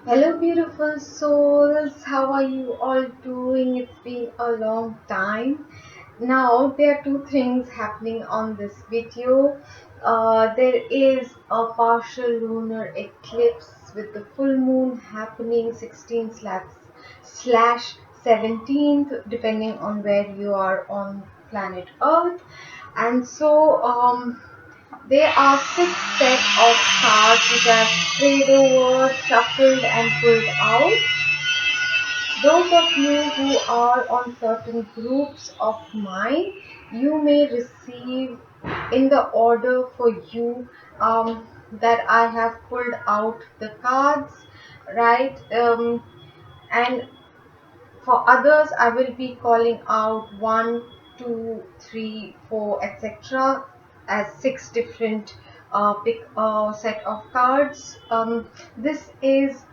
Hello, beautiful souls. How are you all doing? It's been a long time. Now, there are two things happening on this video. There is a partial lunar eclipse with the full moon happening 16th slash 17th, depending on where you are on planet Earth. And there are six sets of cards which are prayed over, shuffled, and pulled out. Those of you who are on certain groups of mine, you may receive in the order for you that I have pulled out the cards, right? And for others, I will be calling out one, two, three, four, etc. as six different pick set of cards. This is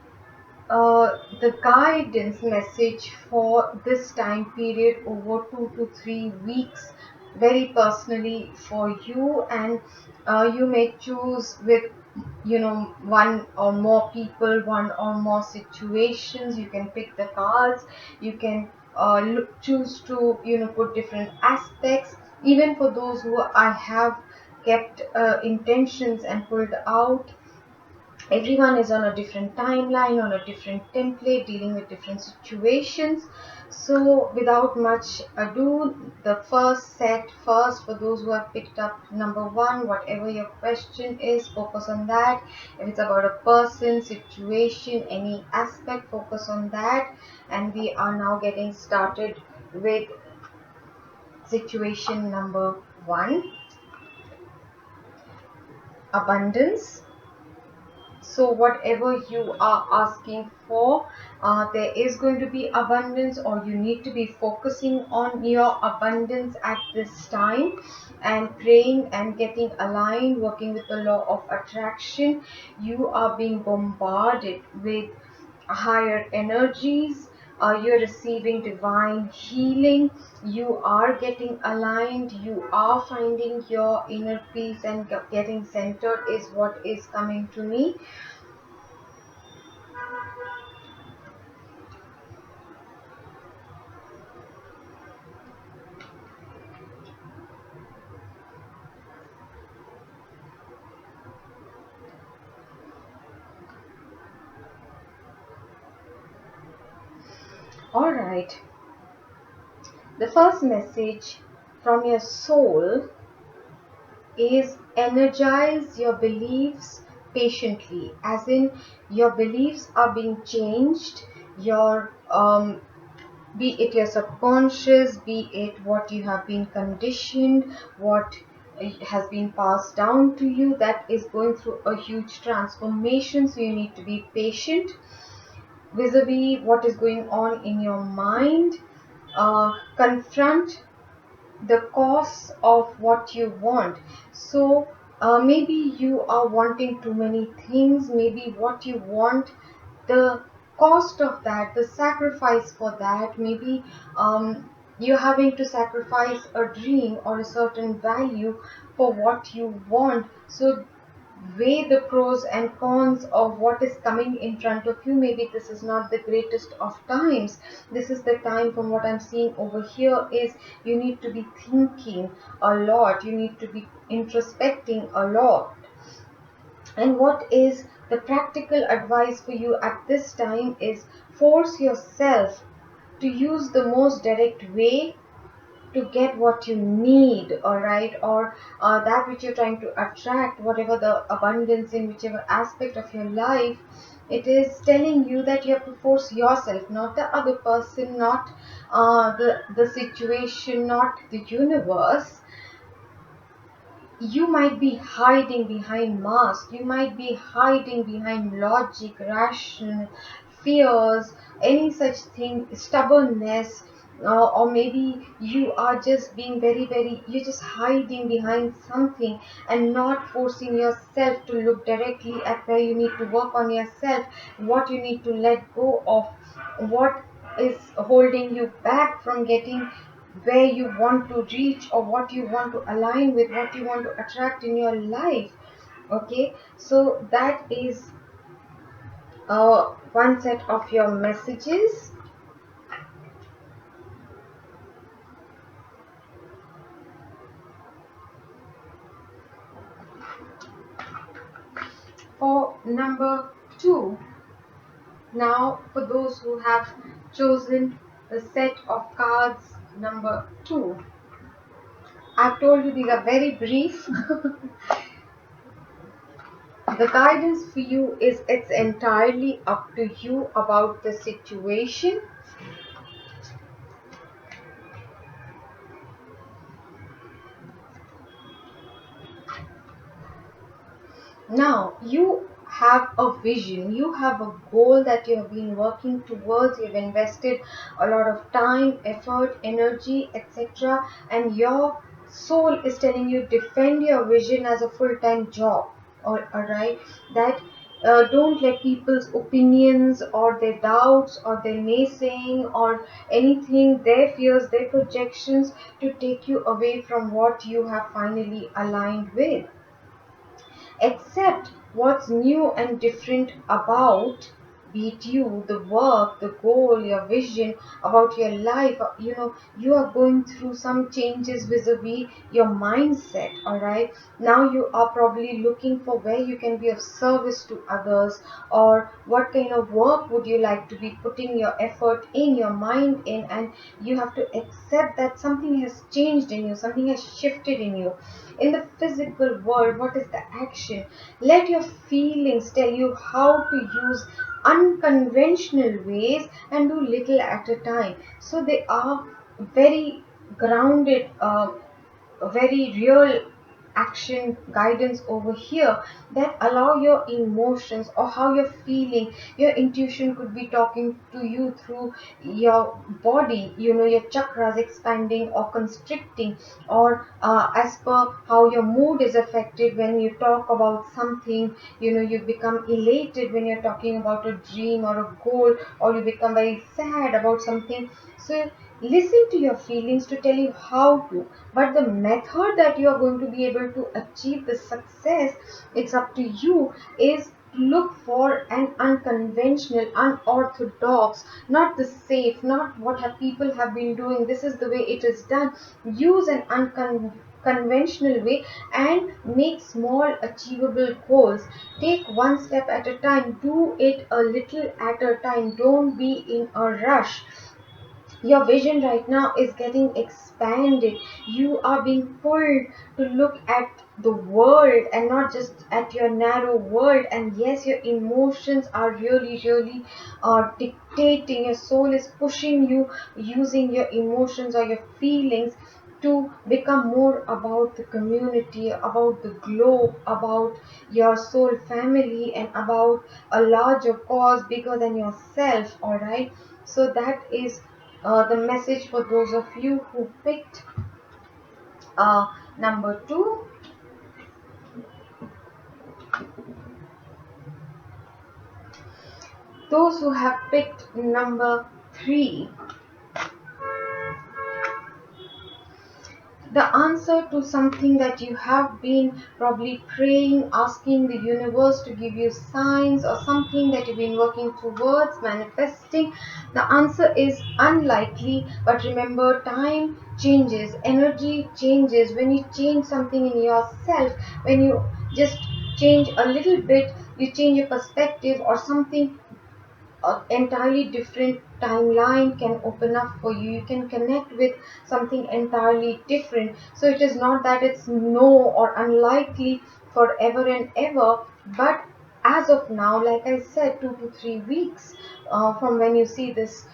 the guidance message for this time period over 2 to 3 weeks, very personally for you, and you may choose with one or more people, one or more situations. You can pick the cards, you can choose to put different aspects. Even for those who I have kept intentions and pulled out, everyone is on a different timeline, on a different template, dealing with different situations. So without much ado, the first set first, for those who have picked up number one, whatever your question is, focus on that. If it's about a person, situation, any aspect, focus on that. And we are now getting started with situation number one: abundance. So whatever you are asking for, there is going to be abundance, or you need to be focusing on your abundance at this time and praying and getting aligned, working with the law of attraction. You are being bombarded with higher energies. You're receiving divine healing. You are getting aligned. You are finding your inner peace and getting centered, is what is coming to me. All right. The first message from your soul is energize your beliefs patiently, as in your beliefs are being changed. Your be it your subconscious, be it what you have been conditioned, what has been passed down to you, that is going through a huge transformation. So you need to be patient vis-a-vis what is going on in your mind. Confront the cost of what you want. So maybe you are wanting too many things. Maybe what you want, the cost of that, the sacrifice for that, maybe you're having to sacrifice a dream or a certain value for what you want. So weigh the pros and cons of what is coming in front of you. Maybe this is not the greatest of times. This is the time, from what I'm seeing over here, is you need to be thinking a lot, you need to be introspecting a lot. And what is the practical advice for you at this time is force yourself to use the most direct way to get what you need, all right, or that which you're trying to attract, whatever the abundance in whichever aspect of your life. It is telling you that you have to force yourself, not the other person, not the situation, not the universe. You might be hiding behind masks, you might be hiding behind logic, rational fears, any such thing, stubbornness, or maybe you are just being you're just hiding behind something and not forcing yourself to look directly at where you need to work on yourself, what you need to let go of, what is holding you back from getting where you want to reach, or what you want to align with, what you want to attract in your life. Okay, so that is one set of your messages. For number 2, now for those who have chosen the set of cards number 2, I've told you these are very brief. The guidance for you is it's entirely up to you about the situation. Now, you have a vision, you have a goal that you have been working towards, you've invested a lot of time, effort, energy, etc. And your soul is telling you defend your vision as a full-time job. Alright, that don't let people's opinions or their doubts or their naysaying or anything, their fears, their projections to take you away from what you have finally aligned with. Accept what's new and different about, be it you, the work, the goal, your vision, about your life. You are going through some changes vis-a-vis your mindset. All right, now you are probably looking for where you can be of service to others, or what kind of work would you like to be putting your effort in, your mind in. And you have to accept that something has changed in you, something has shifted in you. In the physical world, what is the action? Let your feelings tell you how to use unconventional ways and do little at a time. So they are very grounded, very real action guidance over here that allow your emotions or how you're feeling. Your intuition could be talking to you through your body, your chakras expanding or constricting, or as per how your mood is affected when you talk about something. You become elated when you're talking about a dream or a goal, or you become very sad about something. So listen to your feelings to tell you how to, but the method that you are going to be able to achieve the success, it's up to you, is to look for an unconventional, unorthodox, not the safe, not what people have been doing, this is the way it is done. Use an unconventional way and make small achievable goals. Take one step at a time, do it a little at a time, don't be in a rush. Your vision right now is getting expanded. You are being pulled to look at the world and not just at your narrow world. And yes, your emotions are really dictating. Your soul is pushing you, using your emotions or your feelings to become more about the community, about the globe, about your soul family, and about a larger cause bigger than yourself. All right, so that is the message for those of you who picked number 2. Those who have picked number 3, the answer to something that you have been probably praying, asking the universe to give you signs, or something that you've been working towards manifesting, the answer is unlikely. But remember, time changes, energy changes. When you change something in yourself, when you just change a little bit, you change your perspective, or something entirely different timeline can open up for you. You can connect with something entirely different. So it is not that it's no or unlikely forever and ever, but as of now, like I said, 2 to 3 weeks from when you see this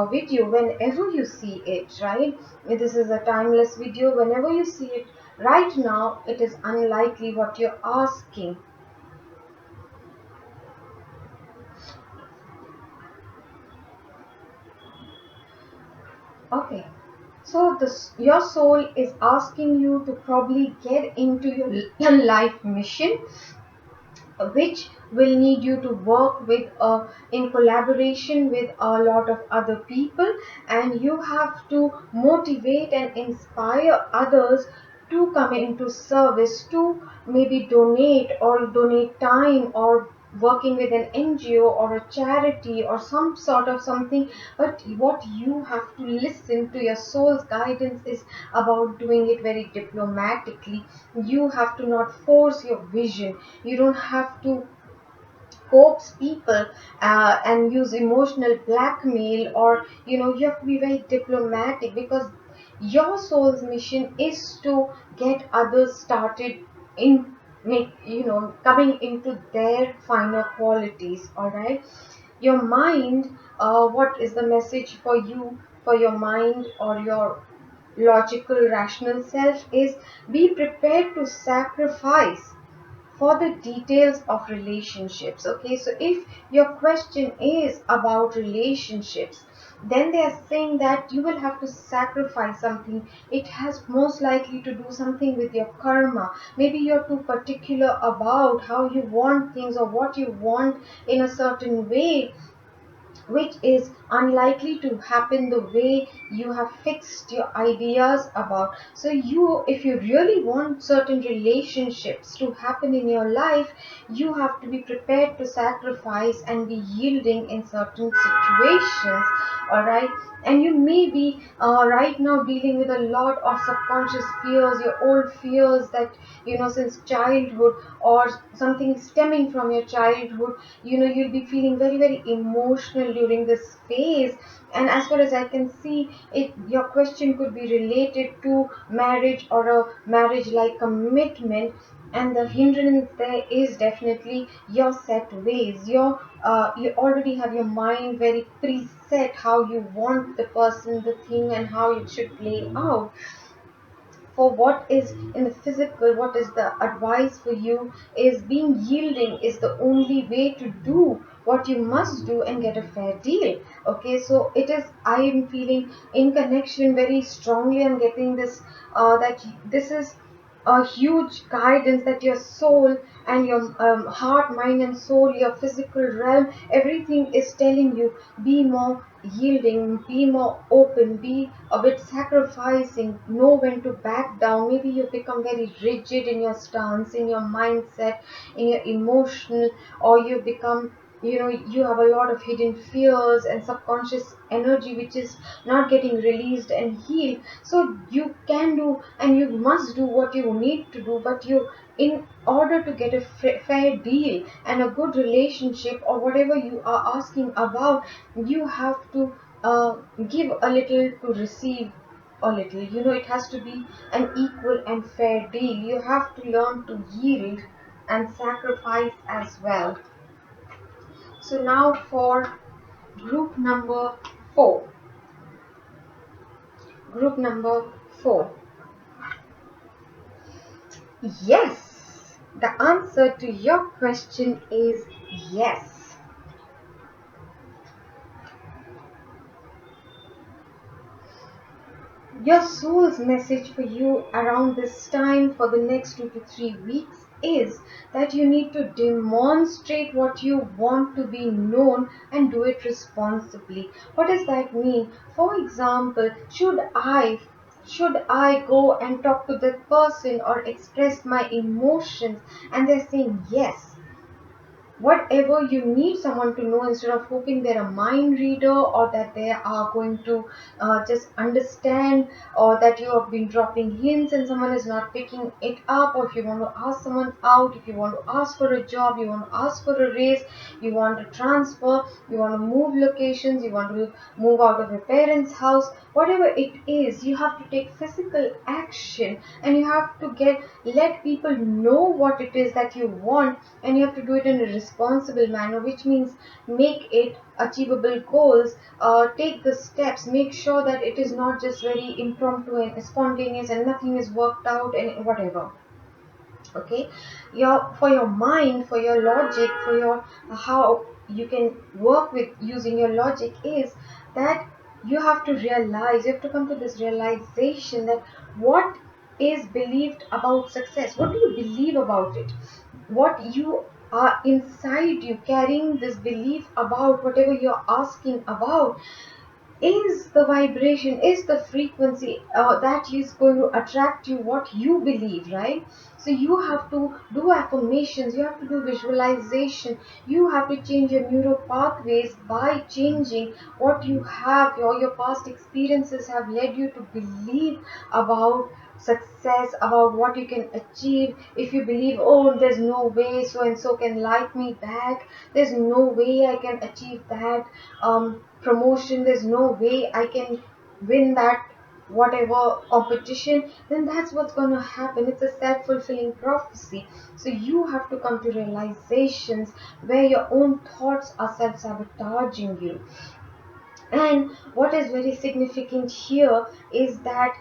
video, whenever you see it, right? This is a timeless video. Whenever you see it right now, it is unlikely what you're asking. Okay. So your soul is asking you to probably get into your life mission, which will need you to work with in collaboration with a lot of other people, and you have to motivate and inspire others to come into service, to maybe donate time, or working with an NGO or a charity or some sort of something, but what you have to listen to your soul's guidance is about doing it very diplomatically. You have to not force your vision. You don't have to coax people and use emotional blackmail, or you have to be very diplomatic, because your soul's mission is to get others started in make coming into their finer qualities. All right, your mind, what is the message for you, for your mind or your logical rational self, is be prepared to sacrifice for the details of relationships. Okay, so if your question is about relationships, then they are saying that you will have to sacrifice something. It has most likely to do something with your karma. Maybe you're too particular about how you want things or what you want in a certain way, which is unlikely to happen the way you have fixed your ideas about. So you, if you really want certain relationships to happen in your life, you have to be prepared to sacrifice and be yielding in certain situations. All right, and you may be right now dealing with a lot of subconscious fears, your old fears that since childhood, or something stemming from your childhood. You'll be feeling very very emotional during this phase. And as far as I can see it, your question could be related to marriage or a marriage like commitment. And the hindrance there is definitely your set ways. You already have your mind very preset how you want the person, the thing, and how it should play out. For what is in the physical, what is the advice for you is being yielding is the only way to do what you must do and get a fair deal. Okay, so it is, I am feeling in connection very strongly. I'm getting this, that this is a huge guidance that your soul and your heart, mind, and soul, your physical realm, everything is telling you be more yielding, be more open, be a bit sacrificing, know when to back down. Maybe you become very rigid in your stance, in your mindset, in your emotional, or you become, you have a lot of hidden fears and subconscious energy which is not getting released and healed. So you can do and you must do what you need to do, but you, in order to get a fair deal and a good relationship or whatever you are asking about, you have to give a little to receive a little. It has to be an equal and fair deal. You have to learn to yield and sacrifice as well. So now for group number 4. Group number 4. Yes. The answer to your question is yes. Your soul's message for you around this time for the next 2 to 3 weeks is that you need to demonstrate what you want to be known and do it responsibly. What does that mean? For example, should I go and talk to that person or express my emotions, and they're saying yes, whatever you need someone to know, instead of hoping they're a mind reader or that they are going to just understand, or that you have been dropping hints and someone is not picking it up. Or if you want to ask someone out, if you want to ask for a job, you want to ask for a raise, you want to transfer, you want to move locations, you want to move out of your parents house, whatever it is, you have to take physical action, and you have to let people know what it is that you want, and you have to do it in a responsible manner, which means make it achievable goals. Take the steps, make sure that it is not just very impromptu and spontaneous and nothing is worked out and whatever. Okay, for your mind, for your logic, for your how you can work with using your logic is that you have to realize, you have to come to this realization that what is believed about success, what do you believe about it, what you are inside you carrying this belief about whatever you're asking about. is the vibration, is the frequency that is going to attract you what you believe, right? So you have to do affirmations, you have to do visualization, you have to change your neural pathways by changing what you have, your past experiences have led you to believe about success, about what you can achieve. If you believe, oh, there's no way so and so can like me back, there's no way I can achieve that promotion, there's no way I can win that whatever competition, then that's what's going to happen. It's a self-fulfilling prophecy. So you have to come to realizations where your own thoughts are self-sabotaging you. And what is very significant here is that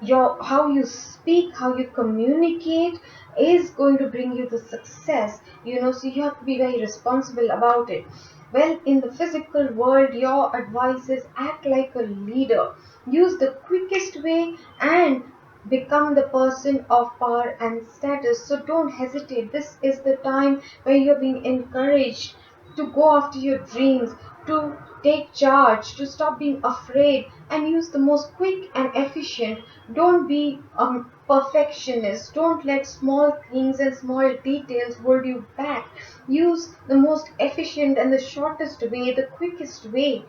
your how you speak, how you communicate is going to bring you the success, so you have to be very responsible about it. Well, in the physical world, your advice is act like a leader, use the quickest way, and become the person of power and status. So don't hesitate. This is the time where you're being encouraged to go after your dreams, to take charge, to stop being afraid, and use the most quick and efficient. Don't be a perfectionist. Don't let small things and small details hold you back. Use the most efficient and the shortest way, the quickest way.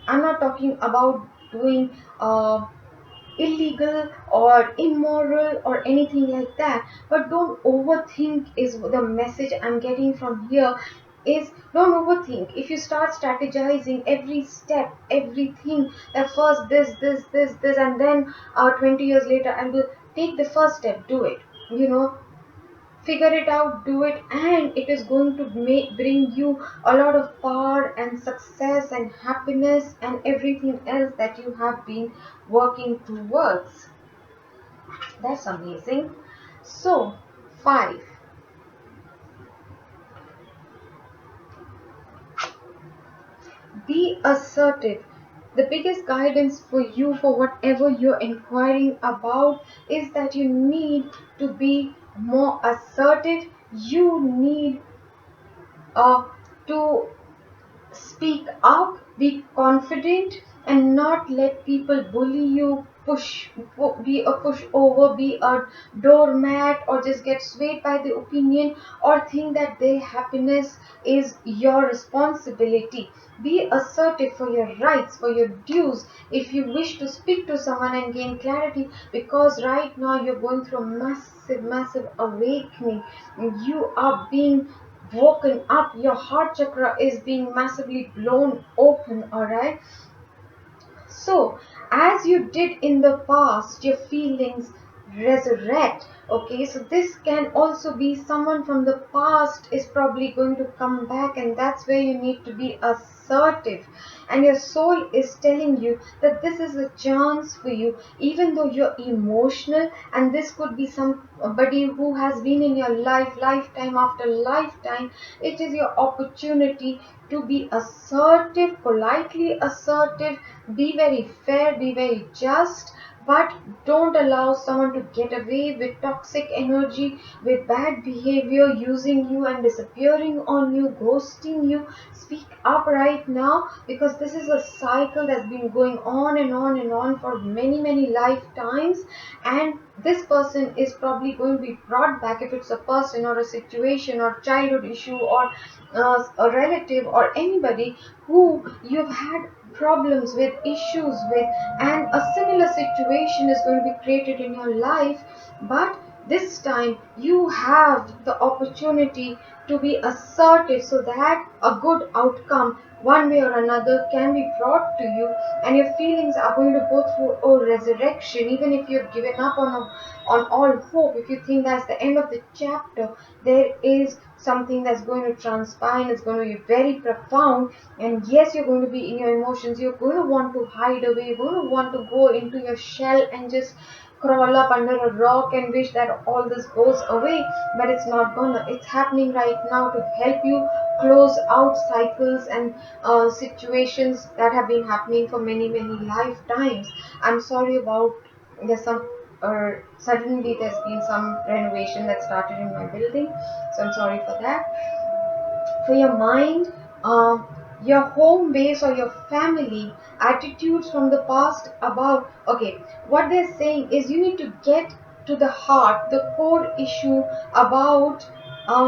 I'm not talking about doing illegal or immoral or anything like that, but don't overthink is the message I'm getting from here. Is don't overthink. If you start strategizing every step, everything, that first this and then 20 years later I will take the first step, do it, you know figure it out, do it, and it is going to bring you a lot of power and success and happiness and everything else that you have been working towards. That's amazing. So, 5, be assertive. The biggest guidance for you for whatever you're inquiring about is that you need to be more assertive. You need to speak up, be confident, and not let people bully you, be a pushover, be a doormat, or just get swayed by the opinion, or think that their happiness is your responsibility. Be assertive for your rights, for your dues. If you wish to speak to someone and gain clarity, because right now you're going through a massive, massive awakening, you are being woken up, your heart chakra is being massively blown open, alright? So, as you did in the past, your feelings resurrect. Okay, so this can also be someone from the past is probably going to come back, and that's where you need to be assertive. And your soul is telling you that this is a chance for you, even though you're emotional, and this could be somebody who has been in your life, lifetime after lifetime. It is your opportunity to be assertive, politely assertive, be very fair, be very just, but don't allow someone to get away with toxic energy, with bad behavior, using you and disappearing on you, ghosting you. Speak up right now, because this is a cycle that's been going on and on and on for many, many lifetimes, and this person is probably going to be brought back if it's a person or a situation or childhood issue or a relative or anybody who you've had problems with, issues with, and a similar situation is going to be created in your life. But this time you have the opportunity to be assertive so that a good outcome, one way or another, can be brought to you, and your feelings are going to go through a resurrection. Even if you've given up on all hope, if you think that's the end of the chapter, there is something that's going to transpire, and it's going to be very profound. And yes, you're going to be in your emotions, you're going to want to hide away, you're going to want to go into your shell and just crawl up under a rock and wish that all this goes away. But it's not gonna. It's happening right now to help you close out cycles and situations that have been happening for many, many lifetimes. I'm sorry about, there's some or suddenly there's been some renovation that started in my building, so I'm sorry for that. For your mind, your home base or your family attitudes from the past about, okay, what they're saying is you need to get to the heart, the core issue about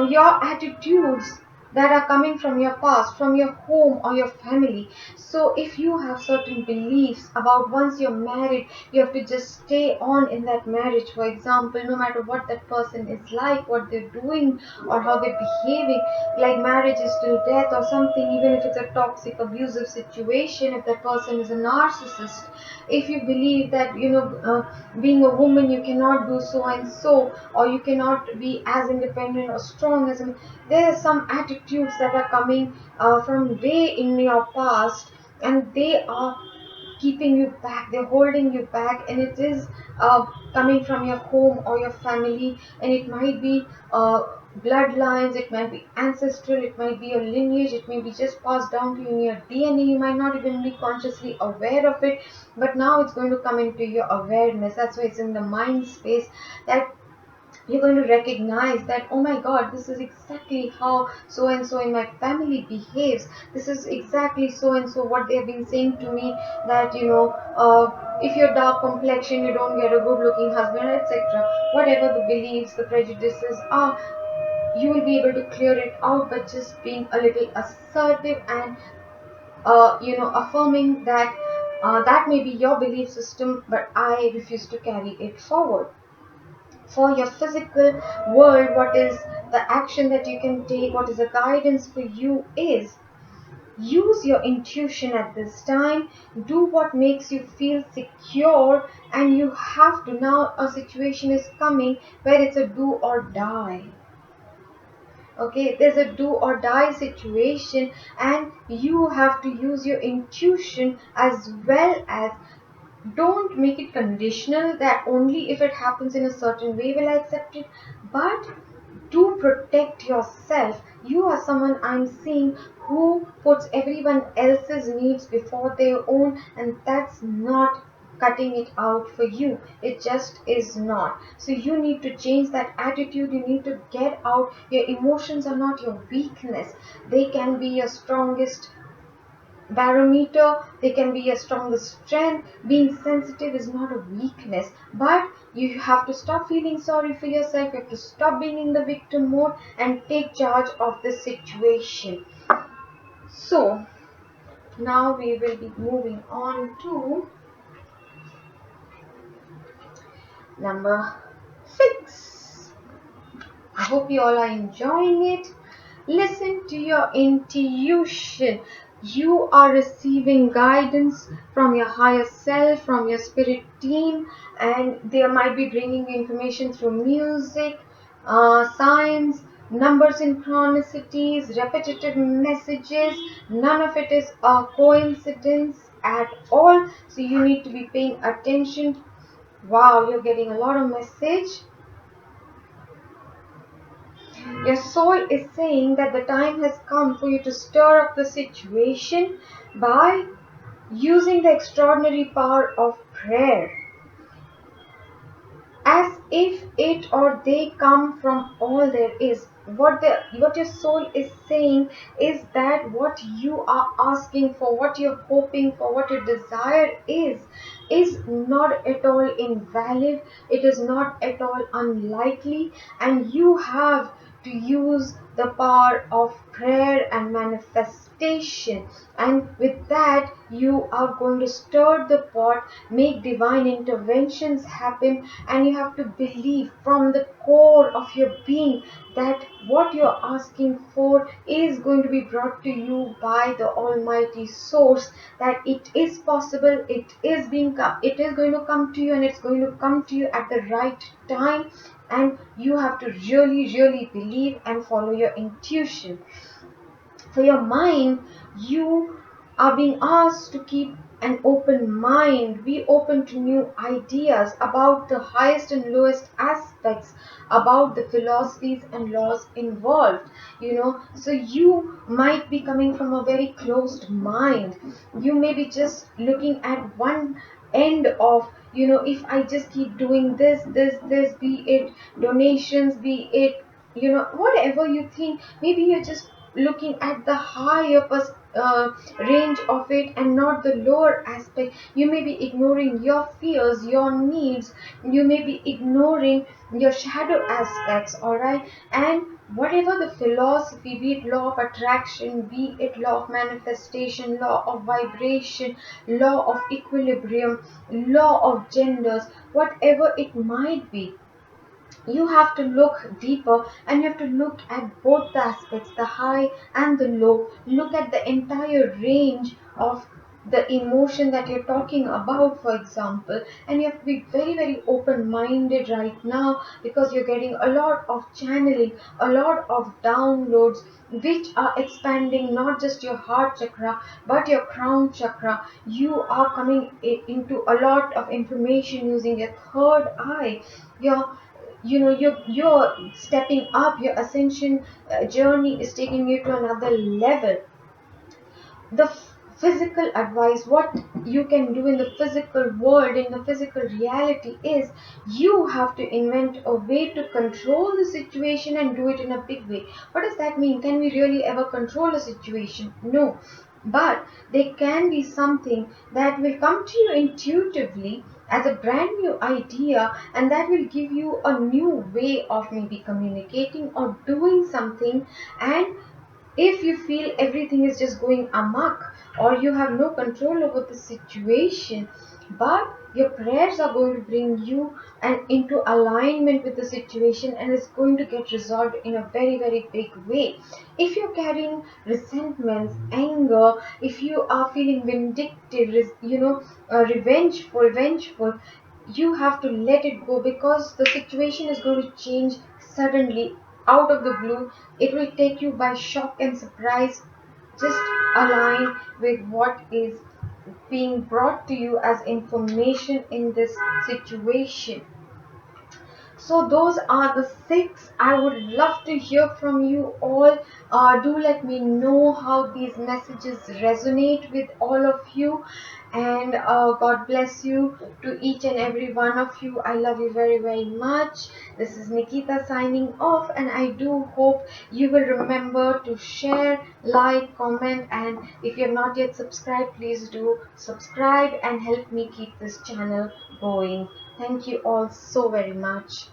your attitudes that are coming from your past, from your home or your family. So if you have certain beliefs about once you're married, you have to just stay on in that marriage, for example, no matter what that person is like, what they're doing, or how they're behaving, like marriage is till death or something, even if it's a toxic abusive situation, if that person is a narcissist, if you believe that being a woman you cannot do so and so, or you cannot be as independent or strong as a, there are some attitudes that are coming from way in your past, and they are keeping you back, they're holding you back, and it is coming from your home or your family, and it might be bloodlines, it might be ancestral, it might be your lineage, it may be just passed down to you in your DNA. You might not even be consciously aware of it, but now it's going to come into your awareness. That's why it's in the mind space that you're going to recognize that, oh my god, this is exactly how so and so in my family behaves, this is exactly so and so what they have been saying to me, that if you're dark complexion you don't get a good looking husband, etc. Whatever the beliefs, the prejudices are, you will be able to clear it out by just being a little assertive and affirming that that may be your belief system, but I refuse to carry it forward. For your physical world, what is the action that you can take, what is the guidance for you is use your intuition at this time, do what makes you feel secure, and you have to, now a situation is coming where it's a do or die. Okay, there's a do or die situation, and you have to use your intuition, as well as don't make it conditional that only if it happens in a certain way will I accept it, but to protect yourself. You are someone I'm seeing who puts everyone else's needs before their own, and that's not cutting it out for you. It just is not. So you need to change that attitude. You need to get out. Your emotions are not your weakness, they can be your strongest barometer, they can be a strongest strength. Being sensitive is not a weakness, but you have to stop feeling sorry for yourself, you have to stop being in the victim mode and take charge of the situation. So now we will be moving on to number 6. I hope you all are enjoying it. Listen to your intuition. You are receiving guidance from your higher self, from your spirit team, and they might be bringing you information through music, science, number synchronicities, repetitive messages. None of it is a coincidence at all. So you need to be paying attention. Wow, you're getting a lot of message. Your soul is saying that the time has come for you to stir up the situation by using the extraordinary power of prayer, as if it or they come from all there is. What your soul is saying is that what you are asking for, what you're hoping for, what your desire is not at all invalid, it is not at all unlikely, and you have to use the power of prayer and manifestation, and with that you are going to stir the pot, make divine interventions happen, and you have to believe from the core of your being that what you're asking for is going to be brought to you by the almighty source, that it is possible, it is going to come to you, and it's going to come to you at the right time, and you have to really believe and follow your intuition. For your mind, you are being asked to keep an open mind, be open to new ideas about the highest and lowest aspects, about the philosophies and laws involved. So you might be coming from a very closed mind. You may be just looking at one end of, if I just keep doing this, be it donations, be it whatever you think, maybe you're just looking at the higher range of it and not the lower aspect. You may be ignoring your fears, your needs, you may be ignoring your shadow aspects, all right? And whatever the philosophy, be it law of attraction, be it law of manifestation, law of vibration, law of equilibrium, law of genders, whatever it might be, you have to look deeper and you have to look at both the aspects, the high and the low. Look at the entire range of the emotion that you're talking about, for example, and you have to be very, very open minded right now, because you're getting a lot of channeling, a lot of downloads which are expanding not just your heart chakra but your crown chakra. You are coming into a lot of information using your third eye. Your you're stepping up, your ascension journey is taking you to another level. The physical advice, what you can do in the physical world, in the physical reality, is you have to invent a way to control the situation and do it in a big way. What does that mean? Can we really ever control a situation? No. But there can be something that will come to you intuitively as a brand new idea, and that will give you a new way of maybe communicating or doing something. And if you feel everything is just going amok or you have no control over the situation, but your prayers are going to bring you and into alignment with the situation, and it's going to get resolved in a very, very big way. If you're carrying resentments, anger, if you are feeling vindictive, vengeful, you have to let it go, because the situation is going to change suddenly, out of the blue. It will take you by shock and surprise. Just align with what is being brought to you as information in this situation. So those are the six. I would love to hear from you all. Do let me know how these messages resonate with all of you. And God bless you to each and every one of you. I love you very, very much. This is Nikita signing off, and I do hope you will remember to share, like, comment, and if you're not yet subscribed, please do subscribe and help me keep this channel going. Thank you all so very much.